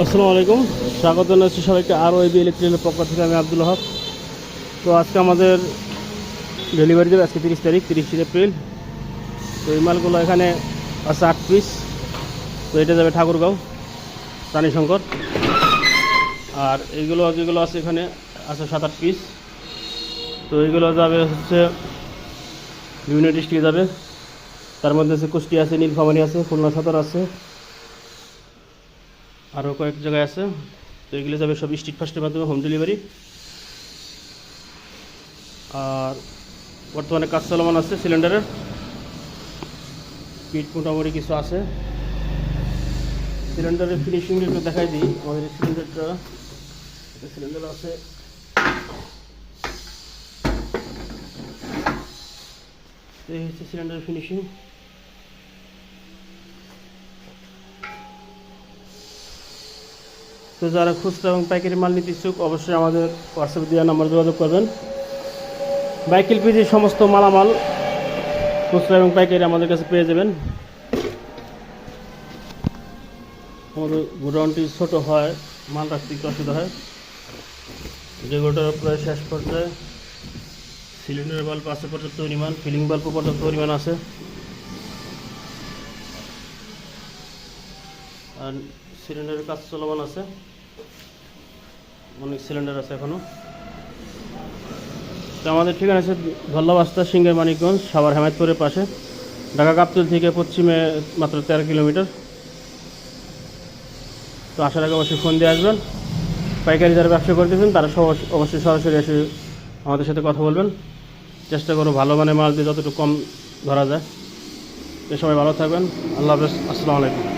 আসসালামু আলাইকুম, স্বাগত জানাচ্ছি সবাইকে আরও এবি ইলেকট্রিকের পক্ষ থেকে। আমি আব্দুল হক। তো আজকে আমাদের ডেলিভারি দেবে আজকে 30 তারিখ, 30 এপ্রিল। তো এই মালগুলো এখানে আছে 8 পিস। তো এটা যাবে ঠাকুরগাঁও প্রাণীশঙ্কর। আর এইগুলো যেগুলো আছে এখানে আছে 7-8 পিস। তো এইগুলো যাবে হচ্ছে বিভিন্ন ডিস্ট্রিক্টে যাবে। তার মধ্যে আছে কুষ্টিয়া আছে, নীলফামারী আছে, খুলনা সদর আছে, আরও কয়েক জায়গায় আছে। তো এগুলো যাবে সব স্ট্রিট ফাস্টের মাধ্যমে হোম ডেলিভারি। আর বর্তমানে কাজ চলমান আছে সিলিন্ডারের, পিট মোটামুটি কিছু আছে। সিলিন্ডারের ফিনিশিং একটু দেখাই দিই। আমাদের এই সিলিন্ডার আছে, এই হচ্ছে সিলিন্ডারের ফিনিশিং। তো যারা খুচরা এবং পাইকারি মাল নিতে ইচ্ছুক অবশ্যই আমাদের হোয়াটসঅ্যাপে দেওয়া নাম্বার যোগাযোগ করবেন। বাইক এলপিজির সমস্ত মালামাল খুচরা এবং পাইকারি আমাদের কাছে পেয়ে যাবেন। আমাদের গোডাউনটি ছোটো হয়, মাল রাখতে একটু অসুবিধা হয়। যেগুলোটা প্রায় শেষ পর্যায়ে সিলিন্ডারের বাল্ব আছে পর্যাপ্ত পরিমাণ, ফিলিং বাল্বও পর্যাপ্ত পরিমাণ আছে। আর সিলিন্ডারের কাজ চলমান আছে, অনেক সিলিন্ডার আছে এখনও। তো আমাদের ঠিকানা আছে ধল্লাবাস্তা, সিংহের মানিকগঞ্জ, সাভার হেমায়তপুরের পাশে। ঢাকা গাবতলী থেকে পশ্চিমে মাত্র 13 কিলোমিটার। তো আসার আগে অবশ্যই ফোন দিয়ে আসবেন। পাইকারি যারা ব্যবসা করতেছেন তারা অবশ্যই সরাসরি এসে আমাদের সাথে কথা বলবেন। চেষ্টা করো ভালো মানের মাল দিয়ে যতটুকু কম ধরা যায়। তো সবাই ভালো থাকবেন। আল্লাহ হাফেজ, আসসালামু আলাইকুম।